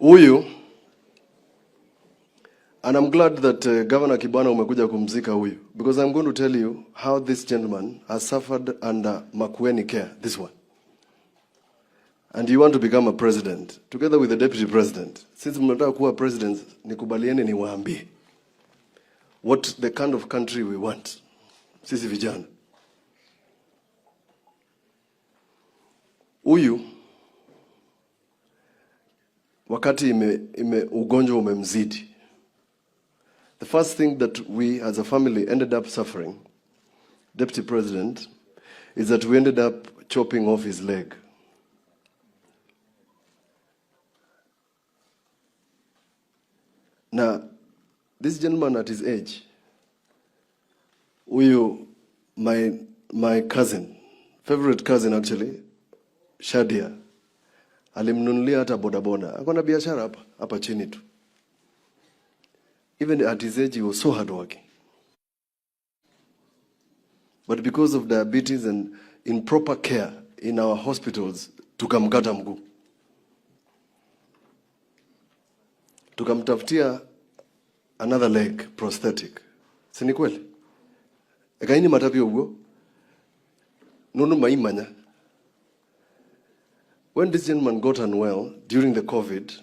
Huyu, and I'm glad that Governor Kibwana umekuja kumzika huyu, because I'm going to tell you how this gentleman has suffered under Makueni care, this one. And you want to become a president, together with the deputy president. Since mnataka kuwa president, nikubalieni niwaambie what the kind of country we want. Sisi vijana. Huyu, wakati ugonjwa umemzidi, the first thing that we as a family ended up suffering, Deputy President, is that we ended up chopping off his leg. Now, this gentleman at his age, huyu, my cousin, favorite cousin actually, Shadia, alimnunulia hata bodaboda. Akona biashara hapa chini tu. Even at his age, he was so hardworking. But because of diabetes and improper care in our hospitals, tukamkata mguu. Tukamtafutia another leg, prosthetic. Si ni kweli? Ekaini matapi ugo. Nunu maimanya. When this gentleman got unwell during the COVID,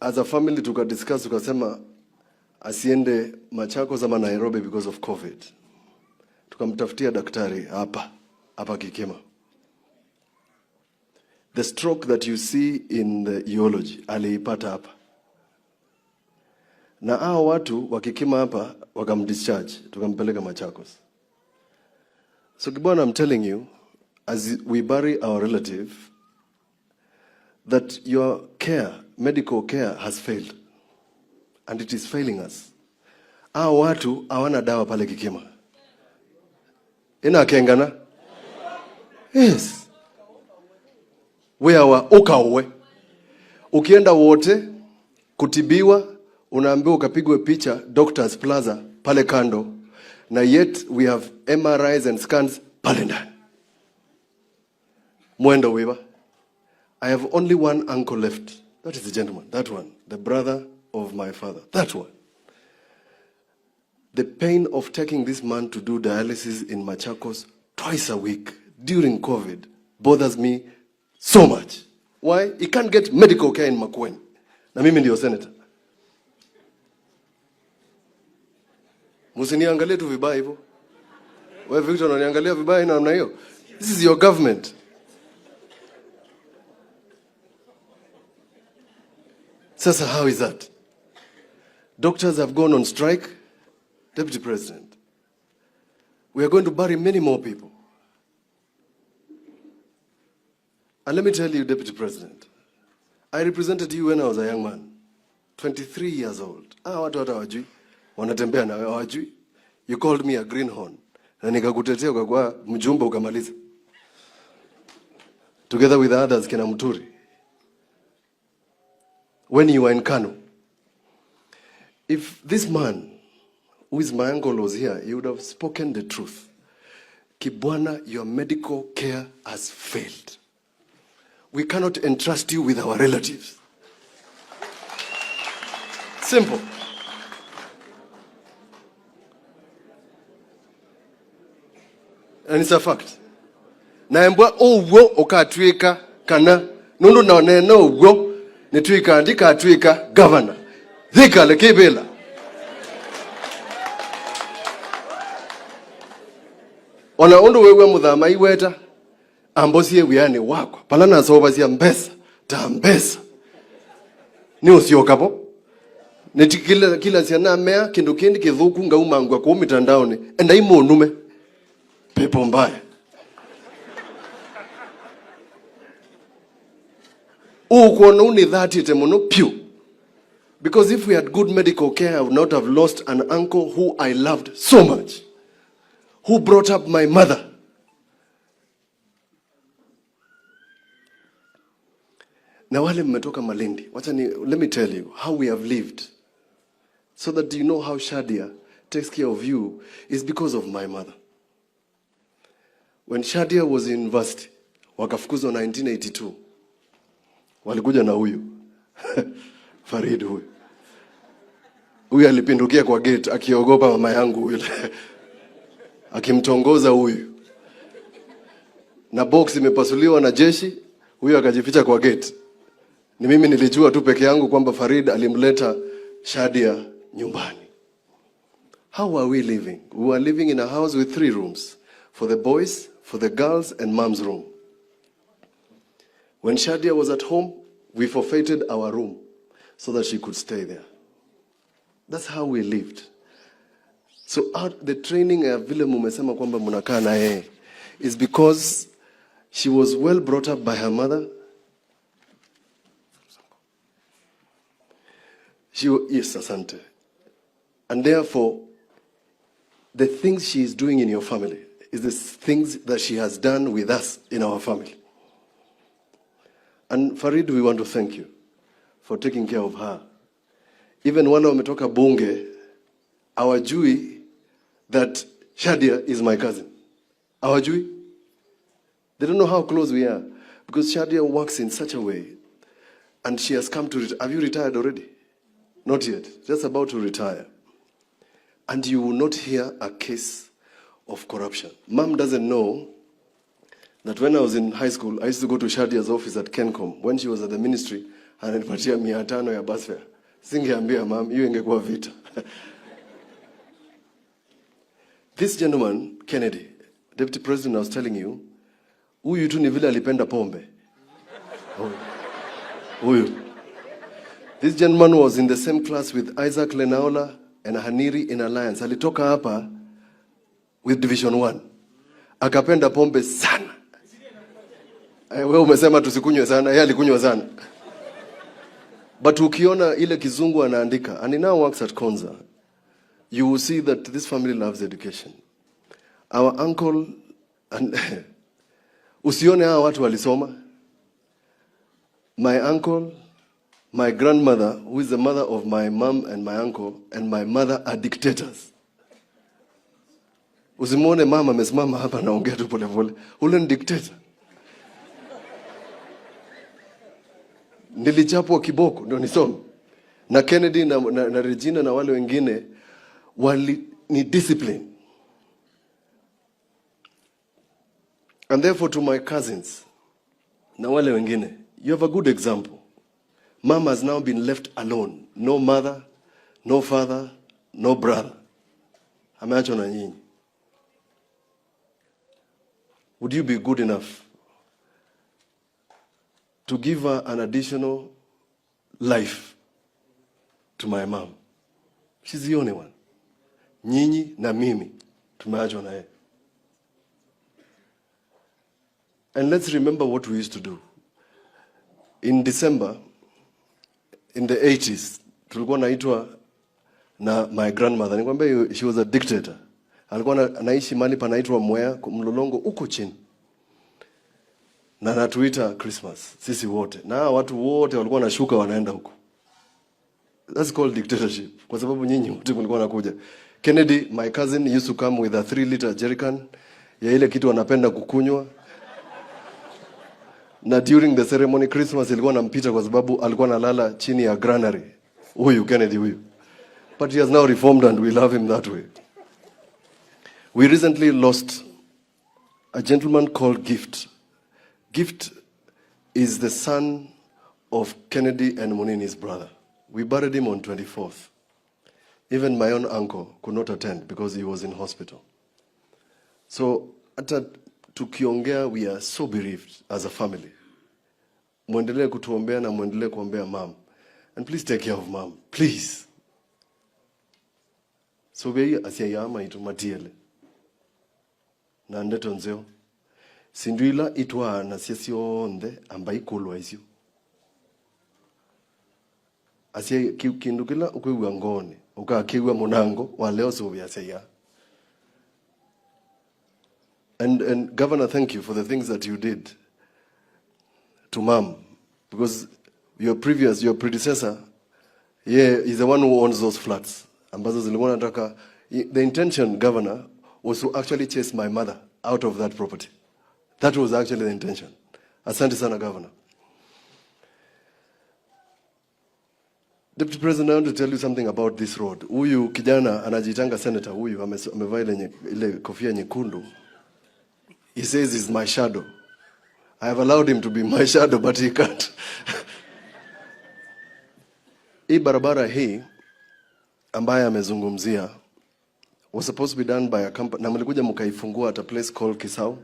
as a family discuss, tukasema asiende Machakos ama Nairobi because of COVID. Tukamtafutia daktari hapa Kikema. The stroke that you see in the urology, aliipata hapa. Na hao watu wakikima hapa wakamdischarge, tukampeleka Machakos. So Kibwana, I'm telling you, as we bury our relative, that your care, medical care has failed. And it is failing us. Hao watu hawana dawa pale Kikima. Ina kengana? Yes. We are ukawe. Ukienda wote, kutibiwa, unaambiwa ukapigwe picha, Doctors Plaza, pale kando. Na yet we have MRIs and scans pale ndani. Mwendo wiba. I have only one uncle left. That is the gentleman, that one, the brother of my father, that one. The pain of taking this man to do dialysis in Machakos twice a week during COVID bothers me so much. Why? He can't get medical care in Makueni. Na mimi ndio senator. Musiniangalie tu vibaya hivyo. Wewe Victor unaniangalia vibaya namna hiyo. This is your government. Sasa, how is that? Doctors have gone on strike. Deputy President, we are going to bury many more people. And let me tell you, Deputy President, I represented you when I was a young man, 23 years old. Watu hawajui, wanatembea na wewe hawajui. You called me a greenhorn. Na nikakutetea kwa mjumbe ukamaliza. Together with others, kina Muturi. When you were in Kano. If this man, who is my uncle, was here, he would have spoken the truth. Kibwana, your medical care has failed. We cannot entrust you with our relatives. Simple. And it's a fact. Naembwa uwo okatwika kana nundu na neno uwo nitwika andika atwika governor. Thika lekibela. Ona undu wewe muthama iweta ambosie wiane wako palana soba cia mbesa ta mbesa ni usiokapo netikila kila ciana mea kindu kindi kithuku ngaumangwa kwa mitandaoni enda imunume pepo mbaya ukuona uni thatite muno piu. Because if we had good medical care, I would not have lost an uncle who I loved so much, who brought up my mother. Na wale mmetoka Malindi, let me tell you how we have lived, so that you know how Shadia takes care of you is because of my mother. When Shadia was in university, wakafukuzwa 1982, walikuja na huyu Farid huyu. Huyu alipindukia kwa gate akiogopa mama yangu yule. Akimtongoza huyu. Na box imepasuliwa na jeshi, huyu akajificha kwa gate. Ni mimi nilijua tu peke yangu kwamba Farid alimleta Shadia nyumbani. How are we living? We are living in a house with 3 rooms. For the boys, for the girls, and mom's room. When Shadia was at home, we forfeited our room so that she could stay there. That's how we lived. So the training ya vile mumesema kwamba mnakaa na yeye is because she was well brought up by her mother. Yes, asante. And therefore, the things she is doing in your family is the things that she has done with us in our family. And Farid, we want to thank you for taking care of her. Even wale wametoka bunge, hawajui that Shadia is my cousin. Hawajui? They don't know how close we are. Because Shadia works in such a way. And she has come to retire. Have you retired already? Not yet. Just about to retire. And you will not hear a case of corruption. Mom doesn't know that when I was in high school, I used to go to Shadia's office at Kencom when she was at the ministry, and alinipatia 500 ya bus fare. Singeambia mom, hiyo ingekuwa vita. This gentleman, Kennedy, Deputy President, I was telling you, huyu tu ni vile alipenda pombe. Huyu. This gentleman was in the same class with Isaac Lenaola and Haniri in Alliance. Alitoka hapa with Division 1. Akapenda pombe sana. Wewe umesema tusikunywe sana, yeye alikunywa sana. But ukiona ile kizungu anaandika, and he now works at Konza, you will see that this family loves education. Our uncle, and usione hawa watu walisoma. My uncle, my grandmother, who is the mother of my mom and my uncle, and my mother are dictators. Usimuone mama amesimama hapa naongea tu pole pole. Ule ni dictator. Nilichapwa kiboko ndio nisome. Na Kennedy na Regina na wale wengine ni discipline. And therefore to my cousins na wale wengine, you have a good example. Mom has now been left alone. No mother, no father, no brother. Ameachwa na nyinyi. Would you be good enough to give her an additional life to my mom? She's the only one. Nyinyi na mimi tumeachwa na yeye. And let's remember what we used to do. In December, in the 80s, tulikuwa naitwa na my grandmother. Nikwambia she was a dictator. Alikuwa anaishi mahali panaitwa Mwea, Mlolongo uko chini. Na natuita Christmas, sisi wote. Na watu wote walikuwa wanashuka wanaenda huko. That's called dictatorship. Kwa sababu nyinyi wote mlikuwa nakuja. Kennedy, my cousin, used to come with a 3-liter jerrycan ya ile kitu anapenda kukunywa. Na during the ceremony Christmas ilikuwa nampita kwa sababu alikuwa analala chini ya granary. Huyu Kennedy huyu. But he has now reformed and we love him that way. We recently lost a gentleman called Gift. Gift is the son of Kennedy and Munini's brother. We buried him on 24th. Even my own uncle could not attend because he was in hospital. So, hata tukiongea, we are so bereaved as a family. Muendelee kutuombea na muendelee kuombea mom. And please take care of mom. Please. So, bei asiyama itumatiele. Na ndeto nzeo. Sinduila itwa na sesio onde ambai kulwa isio. Asia kindukila ukwiwa ngone. Ukakiwa munango wa leo sobia seya. And Governor, thank you for the things that you did to mom. Because your predecessor, is the one who owns those flats. Ambazo zilikuwa nataka, the intention, Governor, was to actually chase my mother out of that property. That was actually the intention. Asante sana, Governor. Deputy President, I want to tell you something about this road. Huyu kijana anajitanga senator, huyu amevaa ile kofia nyekundu. He says he's my shadow. I have allowed him to be my shadow, but he can't. Hii barabara hii ambaye amezungumzia was supposed to be done by a company, na mlikuja mkaifungua at a place called Kisau,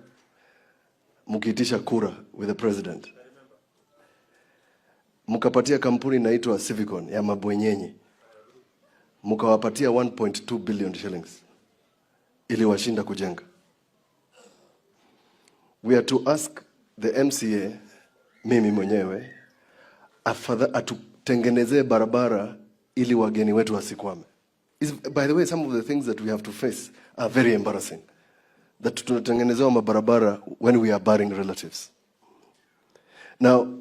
mkiitisha kura with the president. Mkapatia kampuni inaitwa Civicon ya mabwenyenye. Mkawapatia 1.2 billion shillings ili washinda kujenga. We are to ask the MCA, mimi mwenyewe, atutengenezee barabara ili wageni wetu wasikwame. By the way, some of the things that we have to face are very embarrassing. That tunatengenezewa mabarabara when we are burying relatives. Now,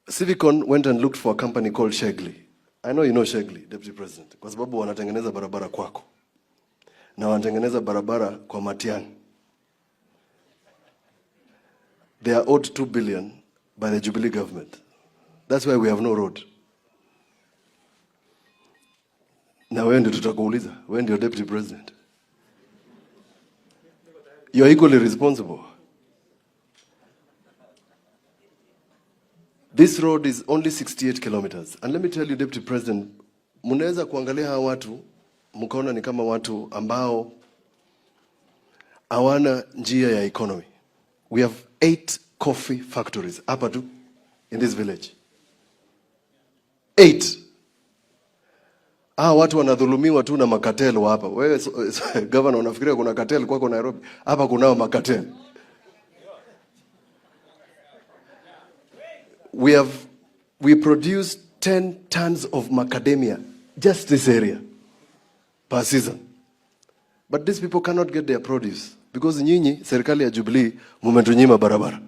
Civicon went and looked for a company called Shegley. I know you know Shegley, Deputy President, kwa sababu wanatengeneza barabara kwako. Na wanatengeneza barabara kwa Matiang'i. They are owed 2 billion by the Jubilee government. That's why we have no road. Na wewe ndio tutakuuliza, wewe ndio Deputy President. You are equally responsible. This road is only 68 kilometers. And let me tell you, Deputy President, mnaweza kuangalia hawa watu, mkaona ni kama watu ambao hawana njia ya economy. We have 8 coffee factories hapa tu in this village. 8. Watu wanadhulumiwa tu na makatelo hapa. Wewe governor unafikiria kuna cartel kwako Nairobi? Hapa kunao makatelo. We produce 10 tons of macadamia, just this area, per season. But these people cannot get their produce because nyinyi serikali ya Jubilee mumetunyima barabara.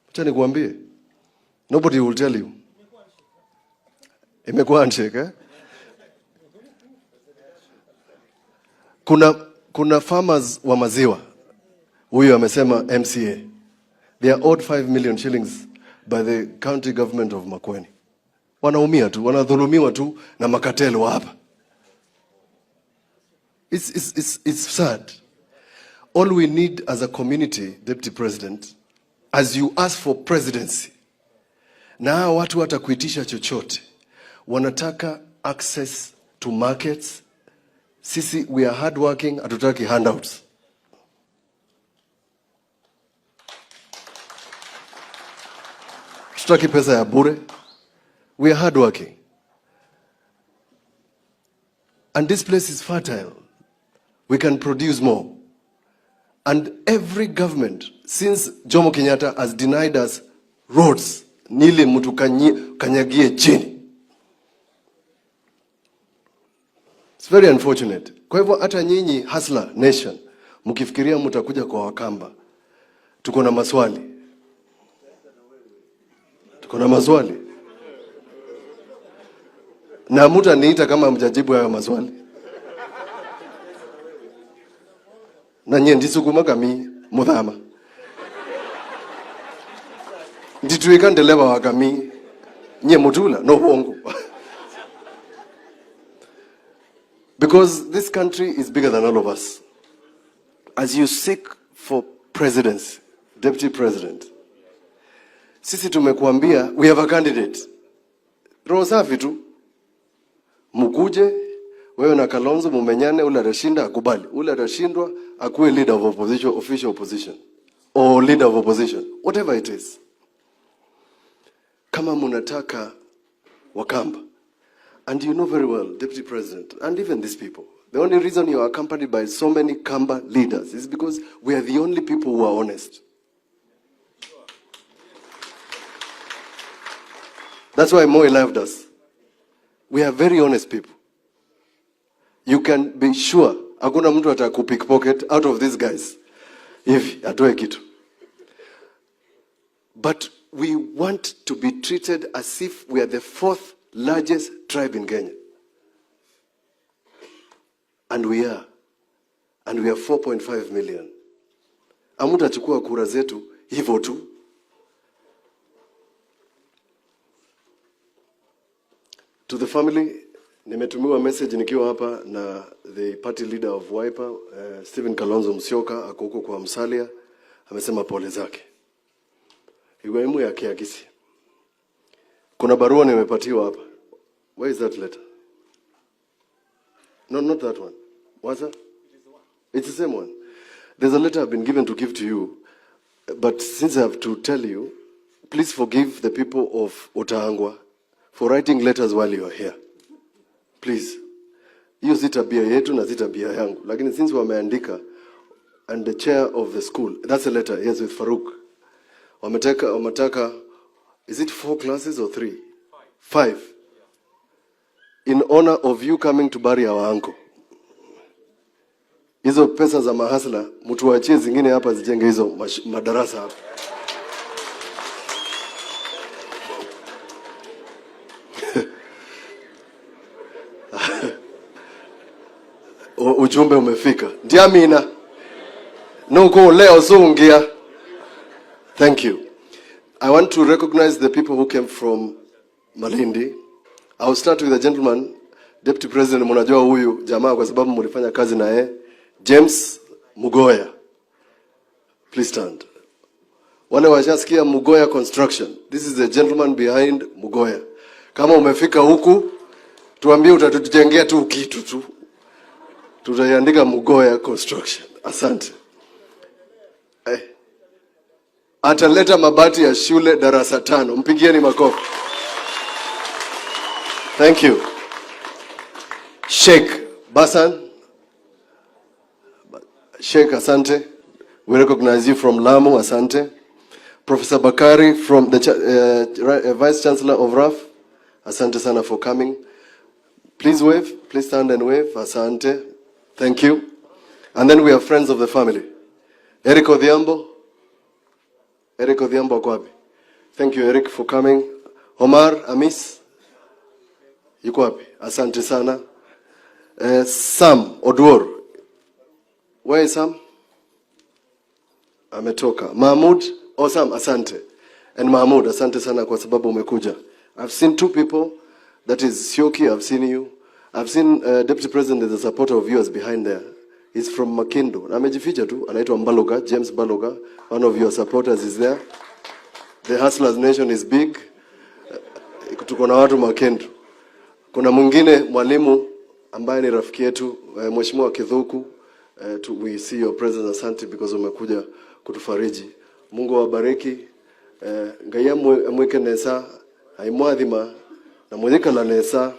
Acha nikuambie, nobody will tell you. Imekuwa handshake, eh? Kuna farmers wa maziwa. Huyu amesema MCA. They are owed 5 million shillings by the county government of Makueni. Wanaumia tu, wanadhulumiwa tu na makatelo hapa. It's sad. All we need as a community, Deputy President, as you ask for presidency, na watu watakuitisha chochote, wanataka access to markets. Sisi, we are hardworking, hatutaki handouts. Tutaki pesa ya bure. We are hardworking. And this place is fertile. We can produce more. And every government, since Jomo Kenyatta has denied us roads, nili mtu kanyagie chini. It's very unfortunate. Kwa hivyo hata nyinyi hustler nation, mkifikiria mtakuja kwa Wakamba, tuko na maswali. Kuna maswali. Na mtaniita kama mjajibu hayo maswali. Na nyie ndisukuma kami muthama. Ndituika ndeleva wa kami nye Mtula no hongo. Because this country is bigger than all of us. As you seek for presidency, Deputy President, sisi tumekuambia we have a candidate. Roho safi tu. Mkuje, wewe na Kalonzo mumenyane, ule atashinda akubali. Ule atashindwa akuwe leader of opposition, official opposition. Or leader of opposition. Whatever it is. Kama munataka Wakamba. And you know very well, Deputy President, and even these people, the only reason you are accompanied by so many Kamba leaders is because we are the only people who are honest. That's why Moi loved us. We are very honest people. You can be sure, hakuna mtu atakupickpocket out of these guys. Hivi, atoe kitu. But we want to be treated as if we are the 4th largest tribe in Kenya. And we are. And we are 4.5 million. Hamutachukua kura zetu hivyo tu. To the family, nimetumiwa message nikiwa hapa na the party leader of Wiper, Stephen Kalonzo Musyoka, ako huko kwa Musalia, amesema pole zake. Iwaimu ya kiagisi. Kuna barua nimepatiwa hapa. Where is that letter? No, not that one. What's that? It's the same one. There's a letter I've been given to give to you, but since I have to tell you, please forgive the people of Otaangwa for writing letters while you are here. Please. Hiyo si tabia yetu na si tabia yangu. Lakini since wameandika, and the chair of the school, that's a letter, yes, with Farouk. Wametaka, is it 4 classes or 3? 5. In honor of you coming to bury our uncle. Hizo pesa za mahasla, mtuachie zingine hapa zijenge hizo madarasa hapa. Ujumbe umefika. Ndiamina. Nuko leo zungia. Thank you. I want to recognize the people who came from Malindi. I'll start with the gentleman, Deputy President, mnajua huyu jamaa kwa sababu mlifanya kazi na yeye, James Mugoya. Please stand. Wale washasikia Mugoya Construction. This is the gentleman behind Mugoya. Kama umefika huku, tuambie utatujengea tu kitu tu. Tutaiandika Mugoya Construction. Asante. Ataleta mabati ya shule darasa 5. Mpigieni makofi. Thank you. Sheikh Basan. Sheikh, asante. We recognize you from Lamu, asante. Professor Bakari from the Vice Chancellor of RAF, asante sana for coming. Please wave. Please stand and wave. Asante. Thank you. And then we are friends of the family. Eric Odhiambo. Eric Odhiambo Akwabi. Thank you, Eric, for coming. Omar Amis. Yuko wapi? Asante sana. Sam Oduor. Where is Sam? Ametoka. Mahmud. Oh, Sam, asante. And Mahmud, asante sana kwa sababu umekuja. I've seen 2 people. That is Sioki, I've seen you. I've seen Deputy President, the supporter of yours behind there. He's from Makindo. Na amejificha tu, anaitwa Mbaloga, James Baloga. One of your supporters is there. The Hustlers Nation is big. Tuko na watu Makindo. Kuna mwingine mwalimu ambaye ni rafiki yetu, Mheshimiwa Kithuku. We see your presence, asante, because umekuja kutufariji. Mungu awabariki. Ngaya mweke nesa, haimwadhima, na mweka la nesa.